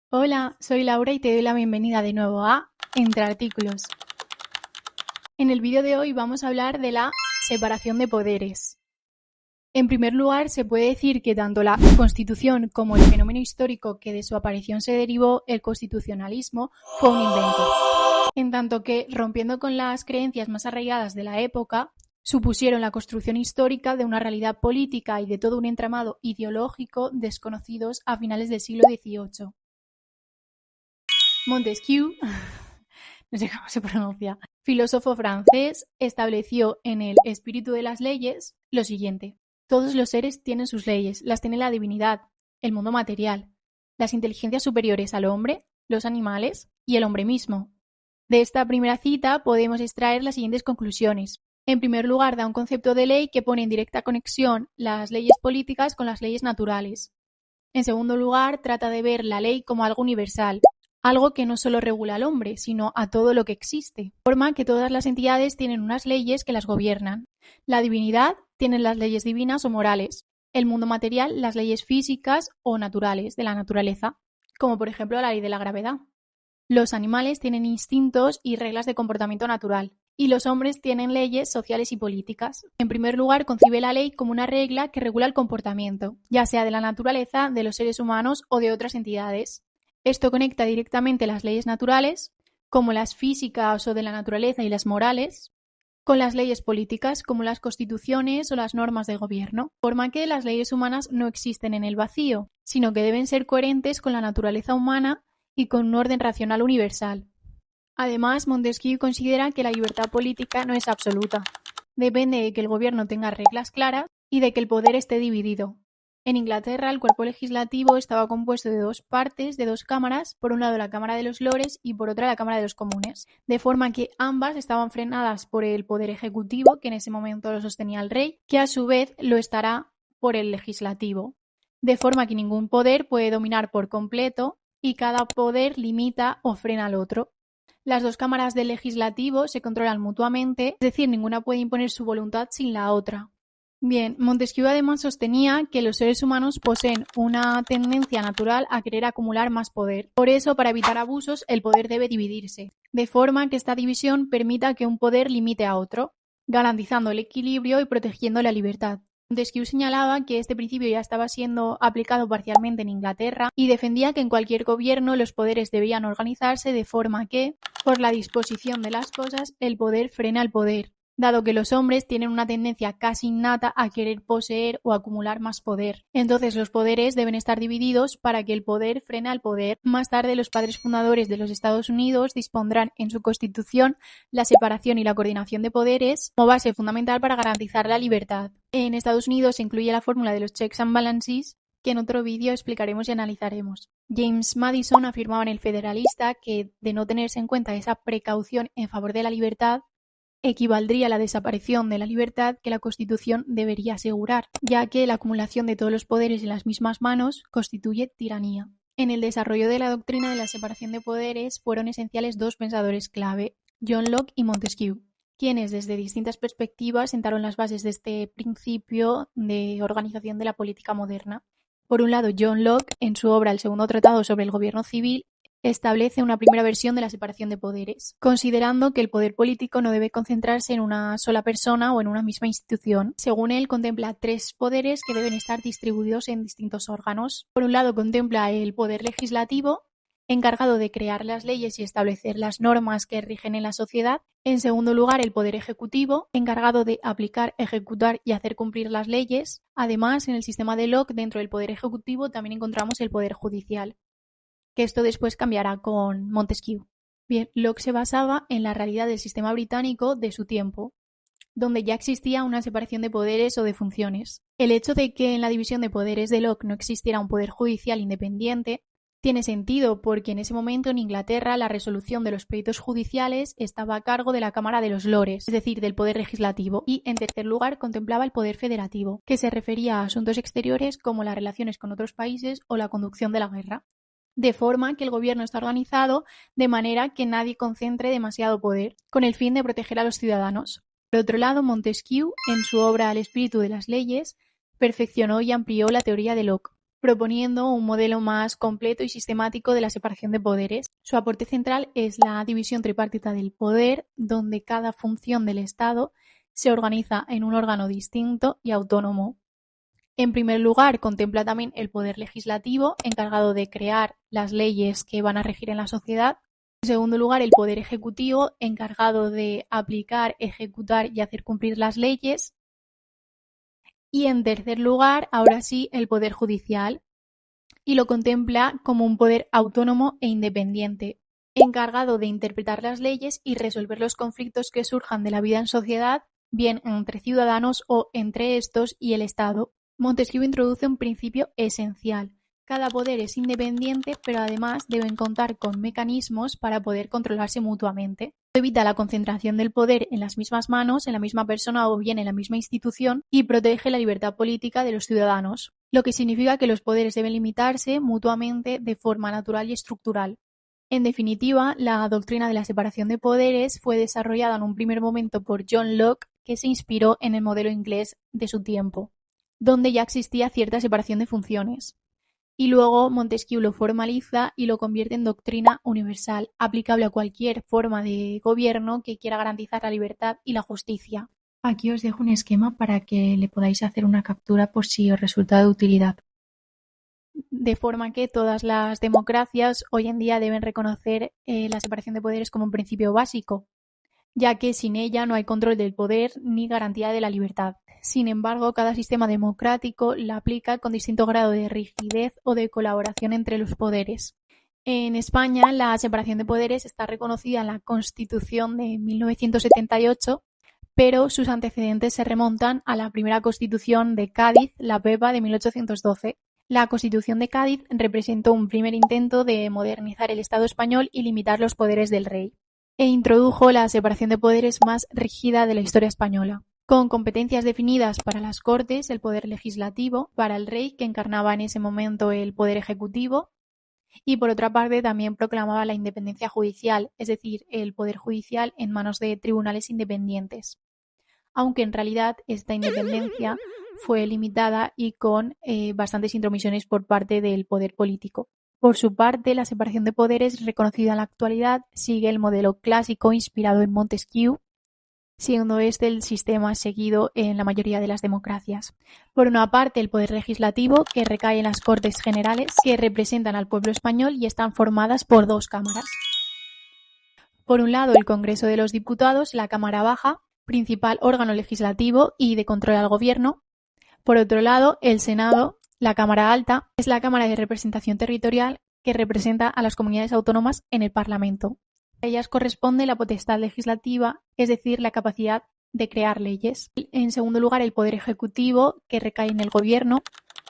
Hola, soy Laura y te doy la bienvenida de nuevo a Entre Artículos. En el vídeo de hoy vamos a hablar de la separación de poderes. En primer lugar, se puede decir que tanto la Constitución como el fenómeno histórico que de su aparición se derivó, el constitucionalismo, fue un invento. En tanto que, rompiendo con las creencias más arraigadas de la época, supusieron la construcción histórica de una realidad política y de todo un entramado ideológico desconocidos a finales del siglo XVIII. Montesquieu, no sé cómo se pronuncia, filósofo francés, estableció en el Espíritu de las Leyes lo siguiente: todos los seres tienen sus leyes, las tiene la divinidad, el mundo material, las inteligencias superiores al hombre, los animales y el hombre mismo. De esta primera cita podemos extraer las siguientes conclusiones. En primer lugar, da un concepto de ley que pone en directa conexión las leyes políticas con las leyes naturales. En segundo lugar, trata de ver la ley como algo universal, algo que no solo regula al hombre, sino a todo lo que existe. De forma que todas las entidades tienen unas leyes que las gobiernan. La divinidad tiene las leyes divinas o morales, el mundo material las leyes físicas o naturales de la naturaleza, como por ejemplo la ley de la gravedad. Los animales tienen instintos y reglas de comportamiento natural, y los hombres tienen leyes sociales y políticas. En primer lugar, concibe la ley como una regla que regula el comportamiento, ya sea de la naturaleza, de los seres humanos o de otras entidades. Esto conecta directamente las leyes naturales, como las físicas o de la naturaleza, y las morales, con las leyes políticas, como las constituciones o las normas de gobierno, de forma que las leyes humanas no existen en el vacío, sino que deben ser coherentes con la naturaleza humana y con un orden racional universal. Además, Montesquieu considera que la libertad política no es absoluta. Depende de que el gobierno tenga reglas claras y de que el poder esté dividido. En Inglaterra, el cuerpo legislativo estaba compuesto de dos partes, de dos cámaras, por un lado la Cámara de los Lores y por otra la Cámara de los Comunes, de forma que ambas estaban frenadas por el poder ejecutivo, que en ese momento lo sostenía el rey, que a su vez lo estará por el legislativo, de forma que ningún poder puede dominar por completo y cada poder limita o frena al otro. Las dos cámaras del legislativo se controlan mutuamente, es decir, ninguna puede imponer su voluntad sin la otra. Bien, Montesquieu además sostenía que los seres humanos poseen una tendencia natural a querer acumular más poder. Por eso, para evitar abusos, el poder debe dividirse, de forma que esta división permita que un poder limite a otro, garantizando el equilibrio y protegiendo la libertad. Montesquieu señalaba que este principio ya estaba siendo aplicado parcialmente en Inglaterra y defendía que en cualquier gobierno los poderes debían organizarse de forma que, por la disposición de las cosas, el poder frena al poder, dado que los hombres tienen una tendencia casi innata a querer poseer o acumular más poder. Entonces los poderes deben estar divididos para que el poder frene al poder. Más tarde, los padres fundadores de los Estados Unidos dispondrán en su Constitución la separación y la coordinación de poderes como base fundamental para garantizar la libertad. En Estados Unidos se incluye la fórmula de los checks and balances, que en otro vídeo explicaremos y analizaremos. James Madison afirmaba en El Federalista que, de no tenerse en cuenta esa precaución en favor de la libertad, equivaldría a la desaparición de la libertad que la Constitución debería asegurar, ya que la acumulación de todos los poderes en las mismas manos constituye tiranía. En el desarrollo de la doctrina de la separación de poderes fueron esenciales dos pensadores clave, John Locke y Montesquieu, quienes desde distintas perspectivas sentaron las bases de este principio de organización de la política moderna. Por un lado, John Locke, en su obra El Segundo Tratado sobre el Gobierno Civil, establece una primera versión de la separación de poderes, considerando que el poder político no debe concentrarse en una sola persona o en una misma institución. Según él, contempla tres poderes que deben estar distribuidos en distintos órganos. Por un lado, contempla el poder legislativo, encargado de crear las leyes y establecer las normas que rigen en la sociedad. En segundo lugar, el poder ejecutivo, encargado de aplicar, ejecutar y hacer cumplir las leyes. Además, en el sistema de Locke, dentro del poder ejecutivo, también encontramos el poder judicial, que esto después cambiará con Montesquieu. Bien, Locke se basaba en la realidad del sistema británico de su tiempo, donde ya existía una separación de poderes o de funciones. El hecho de que en la división de poderes de Locke no existiera un poder judicial independiente tiene sentido porque en ese momento en Inglaterra la resolución de los pleitos judiciales estaba a cargo de la Cámara de los Lores, es decir, del poder legislativo, y en tercer lugar contemplaba el poder federativo, que se refería a asuntos exteriores como las relaciones con otros países o la conducción de la guerra, de forma que el gobierno está organizado de manera que nadie concentre demasiado poder, con el fin de proteger a los ciudadanos. Por otro lado, Montesquieu, en su obra El espíritu de las leyes, perfeccionó y amplió la teoría de Locke, proponiendo un modelo más completo y sistemático de la separación de poderes. Su aporte central es la división tripartita del poder, donde cada función del Estado se organiza en un órgano distinto y autónomo. En primer lugar, contempla también el poder legislativo, encargado de crear las leyes que van a regir en la sociedad. En segundo lugar, el poder ejecutivo, encargado de aplicar, ejecutar y hacer cumplir las leyes. Y en tercer lugar, ahora sí, el poder judicial, y lo contempla como un poder autónomo e independiente, encargado de interpretar las leyes y resolver los conflictos que surjan de la vida en sociedad, bien entre ciudadanos o entre estos y el Estado. Montesquieu introduce un principio esencial. Cada poder es independiente, pero además deben contar con mecanismos para poder controlarse mutuamente. Evita la concentración del poder en las mismas manos, en la misma persona o bien en la misma institución, y protege la libertad política de los ciudadanos, lo que significa que los poderes deben limitarse mutuamente de forma natural y estructural. En definitiva, la doctrina de la separación de poderes fue desarrollada en un primer momento por John Locke, que se inspiró en el modelo inglés de su tiempo, donde ya existía cierta separación de funciones. Y luego Montesquieu lo formaliza y lo convierte en doctrina universal, aplicable a cualquier forma de gobierno que quiera garantizar la libertad y la justicia. Aquí os dejo un esquema para que le podáis hacer una captura por si os resulta de utilidad. De forma que todas las democracias hoy en día deben reconocer la separación de poderes como un principio básico, ya que sin ella no hay control del poder ni garantía de la libertad. Sin embargo, cada sistema democrático la aplica con distinto grado de rigidez o de colaboración entre los poderes. En España, la separación de poderes está reconocida en la Constitución de 1978, pero sus antecedentes se remontan a la primera Constitución de Cádiz, la PEPA de 1812. La Constitución de Cádiz representó un primer intento de modernizar el Estado español y limitar los poderes del rey, e introdujo la separación de poderes más rígida de la historia española, con competencias definidas para las Cortes, el poder legislativo, para el rey, que encarnaba en ese momento el poder ejecutivo, y por otra parte también proclamaba la independencia judicial, es decir, el poder judicial en manos de tribunales independientes, aunque en realidad esta independencia fue limitada y con bastantes intromisiones por parte del poder político. Por su parte, la separación de poderes, reconocida en la actualidad, sigue el modelo clásico inspirado en Montesquieu, siendo este el sistema seguido en la mayoría de las democracias. Por una parte, el poder legislativo, que recae en las Cortes Generales, que representan al pueblo español y están formadas por dos cámaras. Por un lado, el Congreso de los Diputados, la Cámara Baja, principal órgano legislativo y de control al gobierno. Por otro lado, el Senado, la Cámara Alta, es la Cámara de Representación Territorial que representa a las comunidades autónomas en el Parlamento. A ellas corresponde la potestad legislativa, es decir, la capacidad de crear leyes. En segundo lugar, el Poder Ejecutivo, que recae en el Gobierno,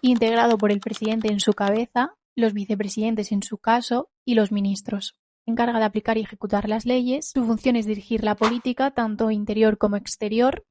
integrado por el presidente en su cabeza, los vicepresidentes en su caso y los ministros. Se encarga de aplicar y ejecutar las leyes. Su función es dirigir la política, tanto interior como exterior,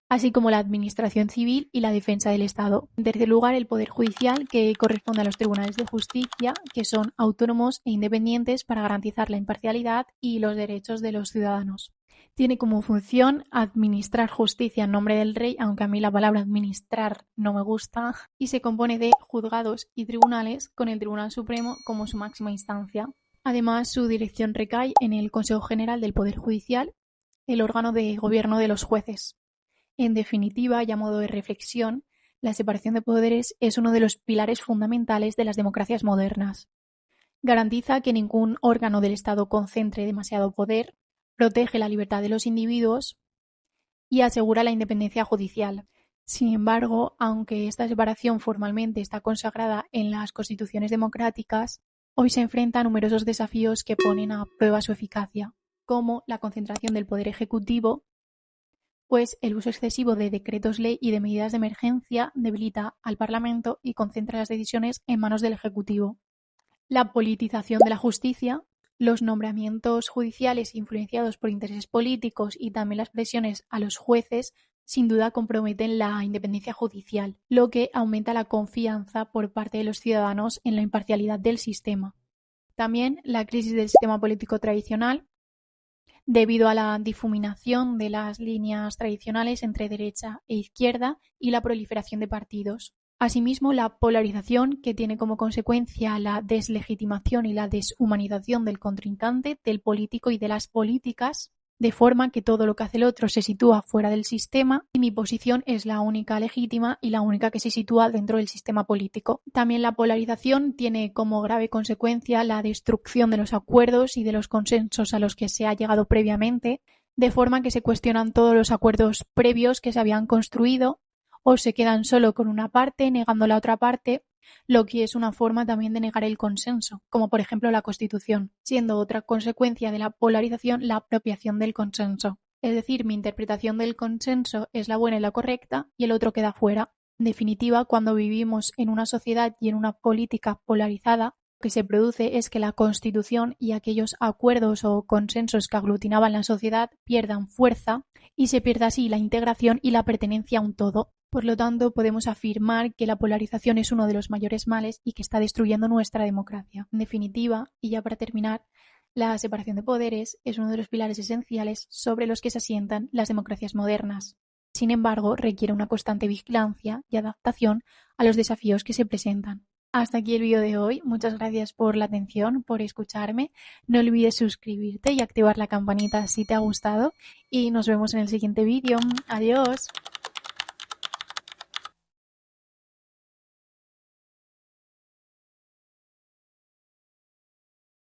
así como la administración civil y la defensa del Estado. En tercer lugar, el Poder Judicial, que corresponde a los tribunales de justicia, que son autónomos e independientes para garantizar la imparcialidad y los derechos de los ciudadanos. Tiene como función administrar justicia en nombre del rey, aunque a mí la palabra administrar no me gusta, y se compone de juzgados y tribunales, con el Tribunal Supremo como su máxima instancia. Además, su dirección recae en el Consejo General del Poder Judicial, el órgano de gobierno de los jueces. En definitiva, y a modo de reflexión, la separación de poderes es uno de los pilares fundamentales de las democracias modernas. Garantiza que ningún órgano del Estado concentre demasiado poder, protege la libertad de los individuos y asegura la independencia judicial. Sin embargo, aunque esta separación formalmente está consagrada en las constituciones democráticas, hoy se enfrenta a numerosos desafíos que ponen a prueba su eficacia, como la concentración del poder ejecutivo, pues el uso excesivo de decretos ley y de medidas de emergencia debilita al Parlamento y concentra las decisiones en manos del Ejecutivo. La politización de la justicia, los nombramientos judiciales influenciados por intereses políticos y también las presiones a los jueces sin duda comprometen la independencia judicial, lo que aumenta la confianza por parte de los ciudadanos en la imparcialidad del sistema. También la crisis del sistema político tradicional, debido a la difuminación de las líneas tradicionales entre derecha e izquierda y la proliferación de partidos. Asimismo, la polarización, que tiene como consecuencia la deslegitimación y la deshumanización del contrincante, del político y de las políticas, de forma que todo lo que hace el otro se sitúa fuera del sistema y mi posición es la única legítima y la única que se sitúa dentro del sistema político. También la polarización tiene como grave consecuencia la destrucción de los acuerdos y de los consensos a los que se ha llegado previamente, de forma que se cuestionan todos los acuerdos previos que se habían construido o se quedan solo con una parte, negando la otra parte, lo que es una forma también de negar el consenso, como por ejemplo la Constitución, siendo otra consecuencia de la polarización la apropiación del consenso. Es decir, mi interpretación del consenso es la buena y la correcta y el otro queda fuera. En definitiva, cuando vivimos en una sociedad y en una política polarizada, lo que se produce es que la Constitución y aquellos acuerdos o consensos que aglutinaban la sociedad pierdan fuerza y se pierda así la integración y la pertenencia a un todo. Por lo tanto, podemos afirmar que la polarización es uno de los mayores males y que está destruyendo nuestra democracia. En definitiva, y ya para terminar, la separación de poderes es uno de los pilares esenciales sobre los que se asientan las democracias modernas. Sin embargo, requiere una constante vigilancia y adaptación a los desafíos que se presentan. Hasta aquí el vídeo de hoy. Muchas gracias por la atención, por escucharme. No olvides suscribirte y activar la campanita si te ha gustado. Y nos vemos en el siguiente vídeo. Adiós.